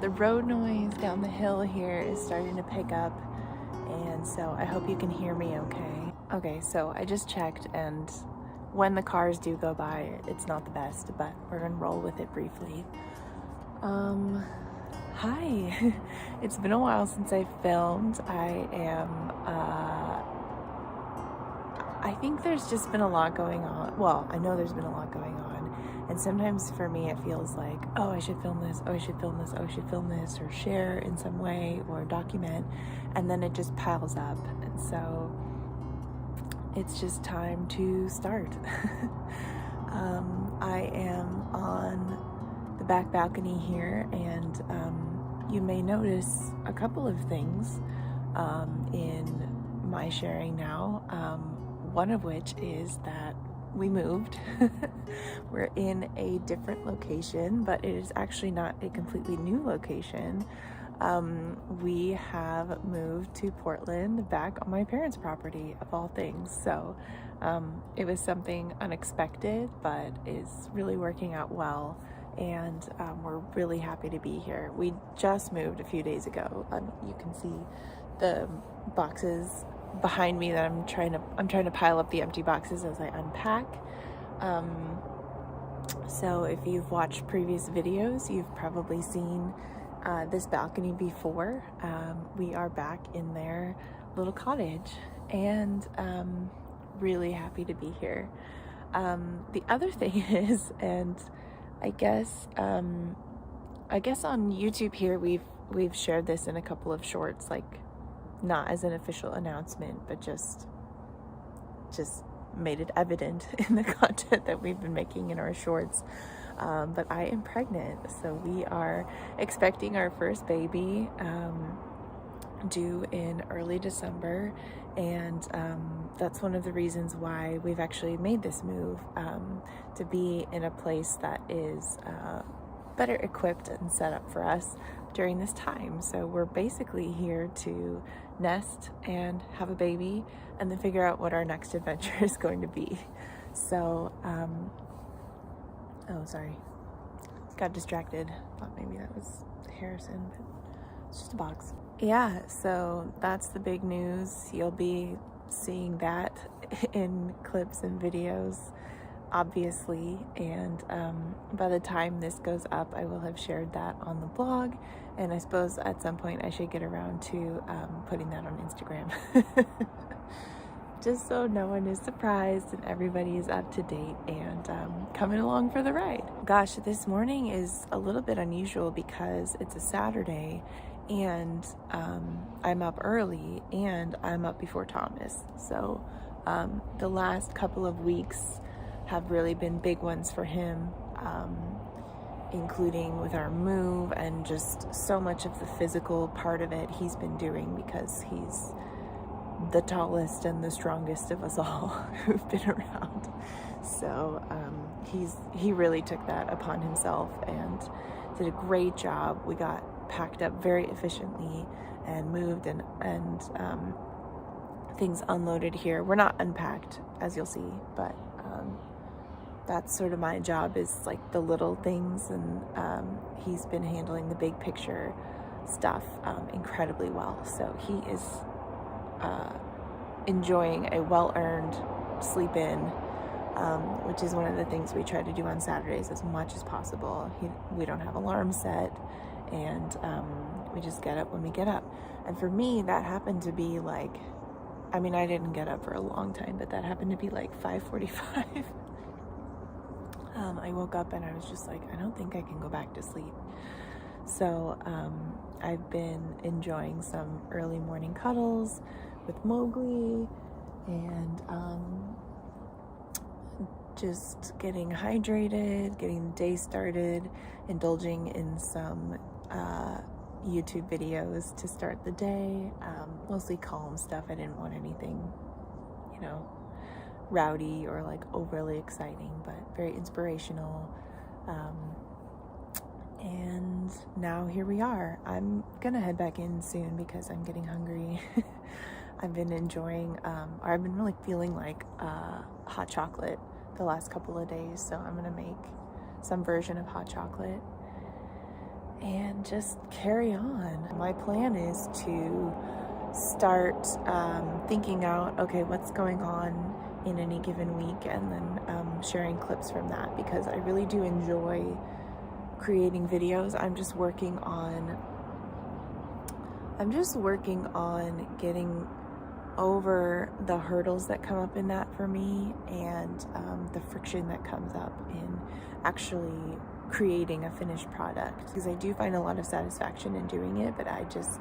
The road noise down the hill here is starting to pick up, and so I hope you can hear me okay. Okay, so I just checked, and when the cars do go by, it's not the best, but we're gonna roll with it briefly. Hi. It's been a while since I filmed. I think there's just been a lot going on. Well, I know there's been a lot going on. And sometimes for me, it feels like, oh, I should film this. Oh, I should film this. Oh, I should film this, or share in some way, or document. And then it just piles up. And so it's just time to start. I am on the back balcony here, and you may notice a couple of things in my sharing now. One of which is that we moved. We're in a different location, but it is actually not a completely new location. We have moved to Portland, back on my parents' property, of all things. So it was something unexpected, but is really working out well. And we're really happy to be here. We just moved a few days ago. You can see the boxes behind me that I'm trying to pile up the empty boxes as I unpack. So if you've watched previous videos, you've probably seen this balcony before. We are back in their little cottage, and really happy to be here. The other thing is, and I guess on YouTube here we've shared this in a couple of shorts, like not as an official announcement, but just made it evident in the content that we've been making in our shorts. But I am pregnant, so we are expecting our first baby due in early December, and that's one of the reasons why we've actually made this move, to be in a place that is better equipped and set up for us during this time. So we're basically here to nest and have a baby, and then figure out what our next adventure is going to be. So oh, sorry, got distracted. Thought maybe that was Harrison, but it's just a box. Yeah, so that's the big news. You'll be seeing that in clips and videos, obviously, and by the time this goes up, I will have shared that on the blog, and I suppose at some point I should get around to putting that on Instagram. Just so no one is surprised and everybody is up to date and coming along for the ride. Gosh, this morning is a little bit unusual because it's a Saturday, and I'm up early, and I'm up before Thomas. So the last couple of weeks have really been big ones for him, including with our move, and just so much of the physical part of it he's been doing, because he's the tallest and the strongest of us all who've been around. So he really took that upon himself and did a great job. We got packed up very efficiently and moved, and things unloaded here. We're not unpacked, as you'll see, but that's sort of my job, is like the little things, and he's been handling the big picture stuff incredibly well. So he is enjoying a well-earned sleep in, which is one of the things we try to do on Saturdays as much as possible. We don't have alarms set, and we just get up when we get up. And for me, that happened to be like, I mean, I didn't get up for a long time, but that happened to be like 5:45. I woke up and I was just like, I don't think I can go back to sleep. So I've been enjoying some early morning cuddles with Mowgli, and just getting hydrated, getting the day started, indulging in some YouTube videos to start the day, mostly calm stuff. I didn't want anything, rowdy or like overly exciting, but very inspirational. And now here we are. I'm gonna head back in soon because I'm getting hungry. I've been enjoying, or I've been really feeling like hot chocolate the last couple of days, so I'm gonna make some version of hot chocolate. and just carry on. My plan is to start thinking out, okay, what's going on in any given week, and then sharing clips from that, because I really do enjoy creating videos. I'm just working on getting over the hurdles that come up in that for me, and the friction that comes up in actually creating a finished product, because I do find a lot of satisfaction in doing it, but I just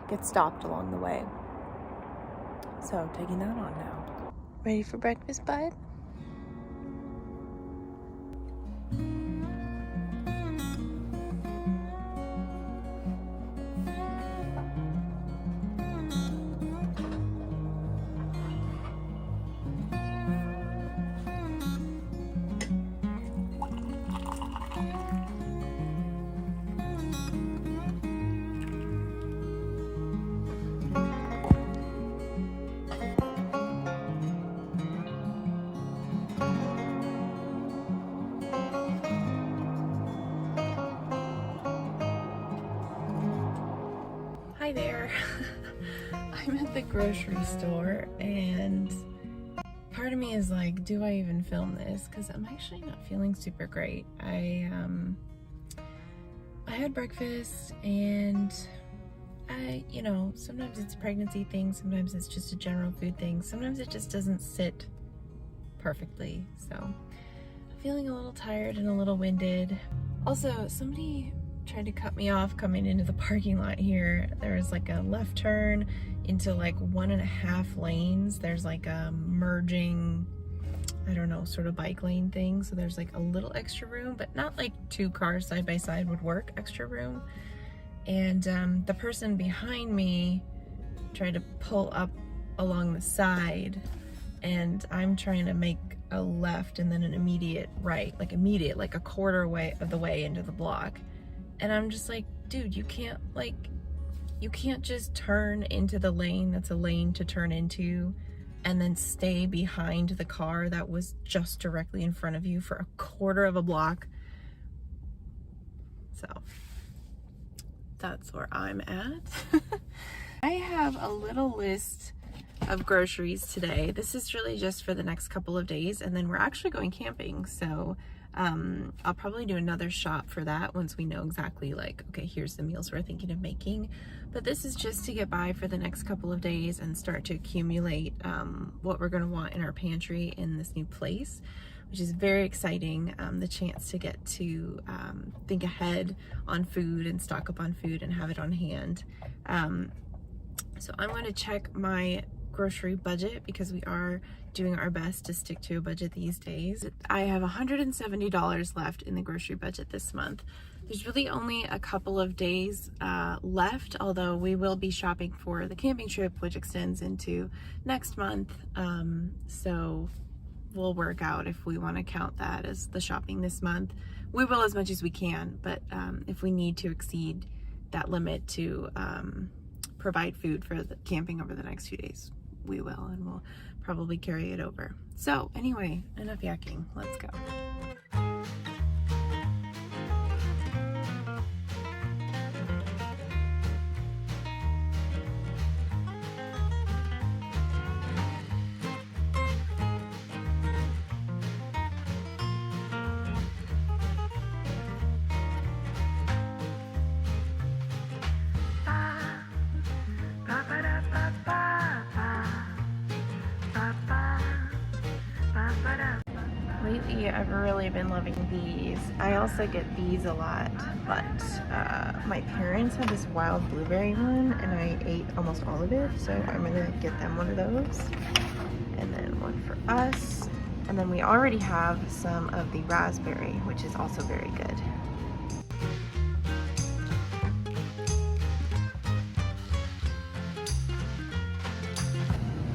get stopped along the way. So taking that on now. Ready for breakfast, bud? Hi there. I'm at the grocery store, and part of me is like, do I even film this? Because I'm actually not feeling super great. I had breakfast, and sometimes it's a pregnancy thing, sometimes it's just a general food thing, sometimes it just doesn't sit perfectly. So I'm feeling a little tired and a little winded. Also, somebody tried to cut me off coming into the parking lot here. There's like a left turn into like 1.5 lanes. There's like a merging, I don't know, sort of bike lane thing. So there's like a little extra room, but not like 2 cars side by side would work, extra room. And the person behind me tried to pull up along the side, and I'm trying to make a left and then an immediate right, like a quarter way of the way into the block. And I'm just like, dude, you can't just turn into the lane that's a lane to turn into and then stay behind the car that was just directly in front of you for a quarter of a block. So that's where I'm at. I have a little list of groceries today. This is really just for the next couple of days, and then we're actually going camping. So I'll probably do another shop for that once we know exactly, like, okay, here's the meals we're thinking of making. But this is just to get by for the next couple of days and start to accumulate what we're going to want in our pantry in this new place, which is very exciting. The chance to get to think ahead on food and stock up on food and have it on hand. So I'm going to check my grocery budget, because we are doing our best to stick to a budget these days. I have $170 left in the grocery budget this month. There's really only a couple of days left, although we will be shopping for the camping trip, which extends into next month. So we'll work out if we want to count that as the shopping this month. We will as much as we can, but if we need to exceed that limit to provide food for the camping over the next few days, we will, and we'll probably carry it over. So anyway, enough yakking, let's go. Lately, I've really been loving these. I also get these a lot, but my parents had this wild blueberry one, and I ate almost all of it, so I'm gonna get them one of those, and then one for us, and then we already have some of the raspberry, which is also very good.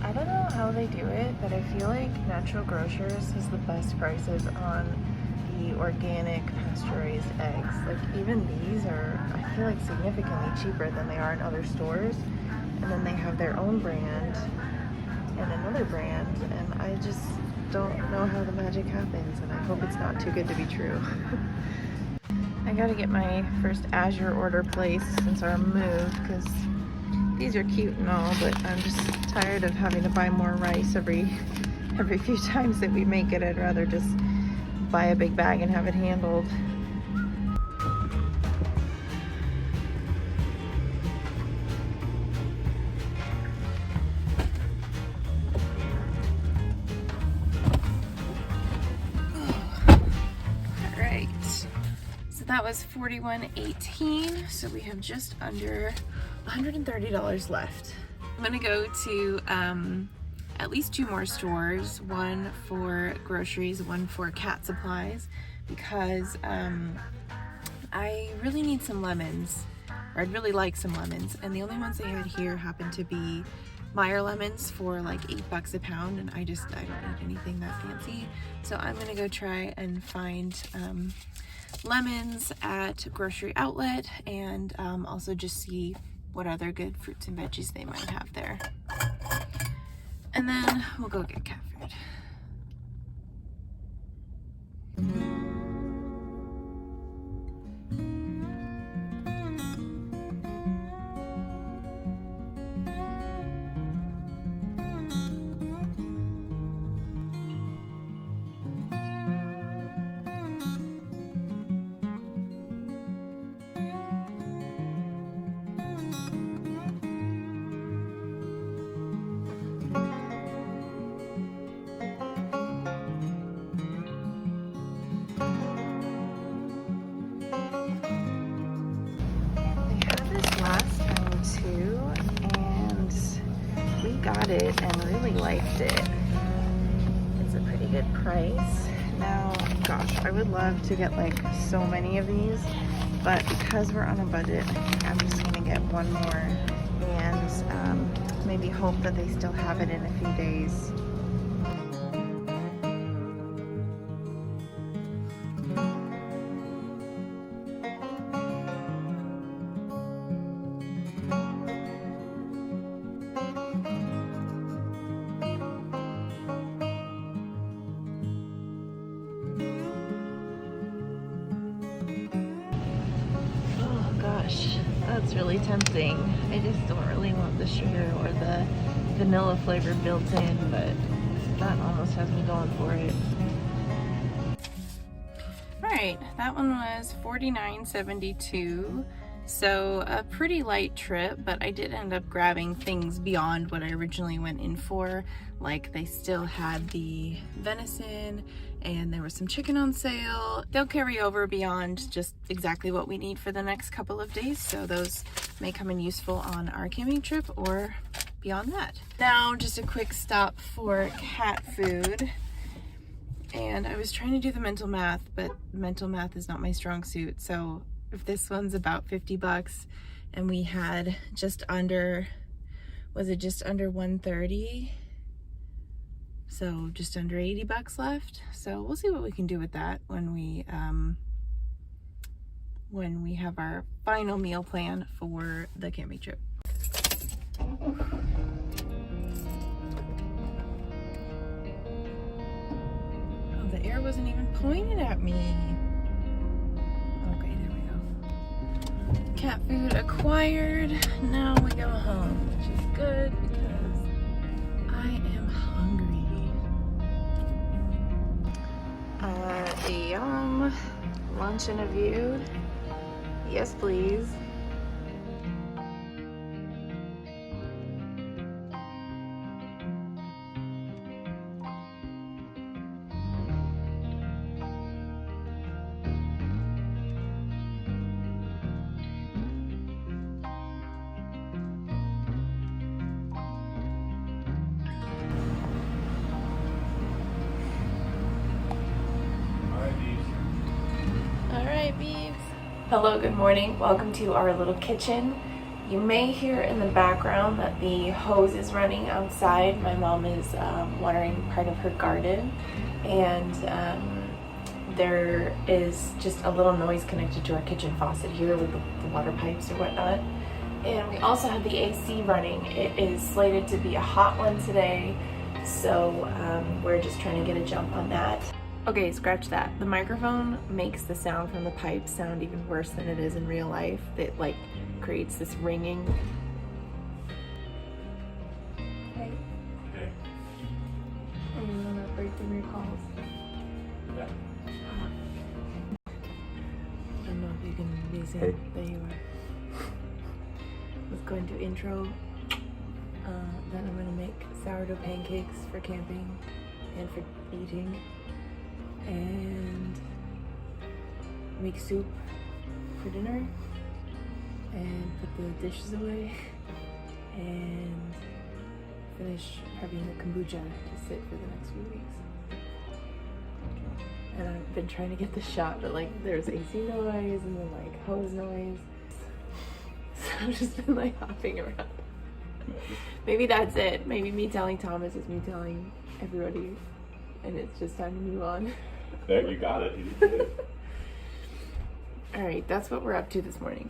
I don't know how they do it, but I feel like Natural Grocers has the best prices on the organic pasture-raised eggs. Like, even these are, I feel like, significantly cheaper than they are in other stores. And then they have their own brand and another brand, and I just don't know how the magic happens, and I hope it's not too good to be true. I gotta get my first Azure order placed since our move, because these are cute and all, but I'm just tired of having to buy more rice every few times that we make it. I'd rather just buy a big bag and have it handled. That was $41.18, so we have just under $130 left. I'm gonna go to at least 2 more stores, one for groceries, one for cat supplies, because I really need some lemons, or I'd really like some lemons, and the only ones they had here happened to be Meyer lemons for like $8 a pound, and I don't need anything that fancy. So I'm gonna go try and find lemons at grocery outlet, and also just see what other good fruits and veggies they might have there. And then we'll go get cat food. Got it and really liked it. It's a pretty good price. Now, gosh, I would love to get like so many of these, but because we're on a budget, I think I'm just gonna get one more and maybe hope that they still have it in a few days. That's really tempting. I just don't really want the sugar or the vanilla flavor built in, but that almost has me going for it. Alright, that one was $49.72, so a pretty light trip, but I did end up grabbing things beyond what I originally went in for. Like, they still had the venison and there was some chicken on sale. They'll carry over beyond just exactly what we need for the next couple of days, so those may come in useful on our camping trip or beyond that. Now, just a quick stop for cat food. And I was trying to do the mental math, but mental math is not my strong suit. So if this one's about $50 and we had just under, was it just under 130? So just under $80 left. So we'll see what we can do with that when we have our final meal plan for the camping trip. The air wasn't even pointed at me. Okay, there we go. Cat food acquired. Now we go home, which is good because I am hungry. Lunch and a view. Yes, please. Hello, good morning. Welcome to our little kitchen. You may hear in the background that the hose is running outside. My mom is watering part of her garden, and there is just a little noise connected to our kitchen faucet here with the water pipes or whatnot. And we also have the AC running. It is slated to be a hot one today, so we're just trying to get a jump on that. Okay, scratch that. The microphone makes the sound from the pipe sound even worse than it is in real life. It like creates this ringing. Okay. Okay. Are you on a break from your calls? Yeah. I don't know if you can be seen. Hey. There you are. Let's go into intro. Then I'm gonna make sourdough pancakes for camping and for eating, and make soup for dinner, and put the dishes away, and finish having a kombucha to sit for the next few weeks. And I've been trying to get the shot, but like there's AC noise and then like hose noise. So I've just been like hopping around. Maybe that's it. Maybe me telling Thomas is me telling everybody, and it's just time to move on. There, you got it. You did it. All right, that's what we're up to this morning.